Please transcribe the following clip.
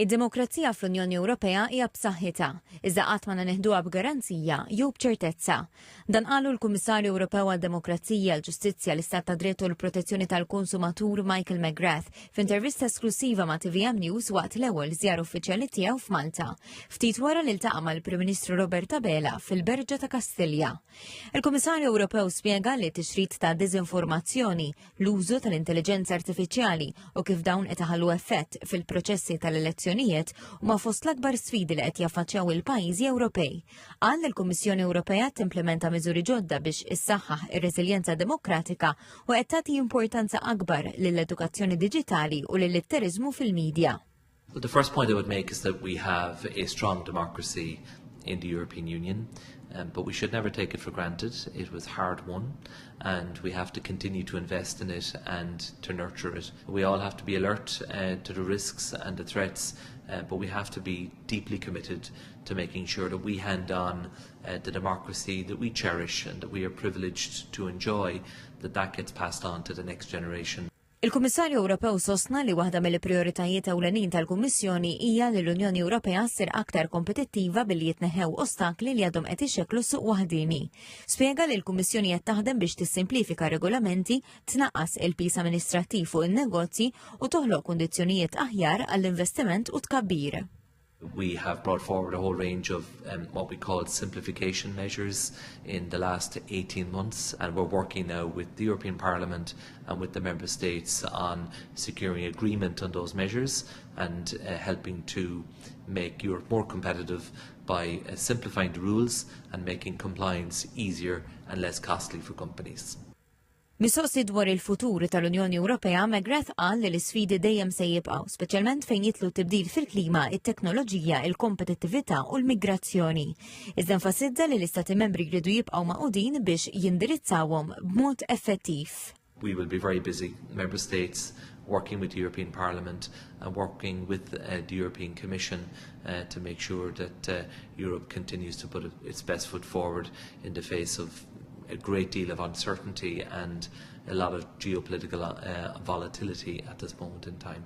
Id-demokrazija fl-Unjoni Ewropea hija b'saħħitha, iżda qatt ma neħduha b'garanzija jew b'ċertezza. Dan qalu l-Kummissarju Ewropew għad-Demokrazija, l-Ġustizzja, l-Istat ta' dritt u l-Protezzjoni tal-Konsumatur Michael McGrath f'intervista esklusiva ma' TVM News waqt l-ewwel żjar uffiċjali tiegħu f'Malta, ftit wara li ltaqa' mal-Prim Ministru Roberta Bela fil-Berġa ta' Kastilja. Il-Kummissarju Ewropew spjega li t-tixrid ta' diżinformazzjoni, l-użu tal-intelligenza artifiċjali u kif dawn qed iħallu effett fil-proċessi tal-elezzjonijiet huma fost l-akbar sfidi li qed jaffaċċjaw il-pajjiżi Ewropej. Qal li l-Kummissjoni Ewropea timplementa miżuri ġodda biex issaħħaħ ir-reżiljenza demokratika u qed tagħti importanza akbar lill-edukazzjoni diġitali u lill-litteriżmu fil-medja. The first point I would make is that we have a strong democracy in the European Union, but we should never take it for granted. It was hard won, and we have to continue to invest in it and to nurture it. We all have to be alert to the risks and the threats, but we have to be deeply committed to making sure that we hand on the democracy that we cherish and that we are privileged to enjoy, that gets passed on to the next generation. Il-Kummissarju Ewropew sostna li waħda mill-prijoritajiet ewlenin tal-Kummissjoni hija li l-Unjoni Ewropea ssir aktar kompetittiva billi jitneħħew ostakli li għadhom qed ixekklu suq waħdini. Spjega li l-Kummissjoni qed taħdem biex tissimplifika regolamenti, tnaqqas il-pis amministrattiv fuq in-negozji u toħloq kundizzjonijiet aħjar għall-investiment u tkabbir. We have brought forward a whole range of what we call simplification measures in the last 18 months, and we're working now with the European Parliament and with the Member States on securing agreement on those measures and helping to make Europe more competitive by simplifying the rules and making compliance easier and less costly for companies. Mistoqsi dwar il-futur tal-Unjoni Ewropea, McGrath qal li l-isfidi dejjem se jibqgħu, speċjalment fejn jitlu tibdil fil-klima, it-teknoloġija, il-kompetittività u l-migrazzjoni. Iżda nfasizza li l-Istati membri jridu jibqgħu maqudin biex jindirizzawhom b'mod effettiv. We will be very busy, Member States, working with the European Parliament and working with the European Commission to make sure that Europe continues to put its best foot forward in the face of a great deal of uncertainty and a lot of geopolitical volatility at this moment in time.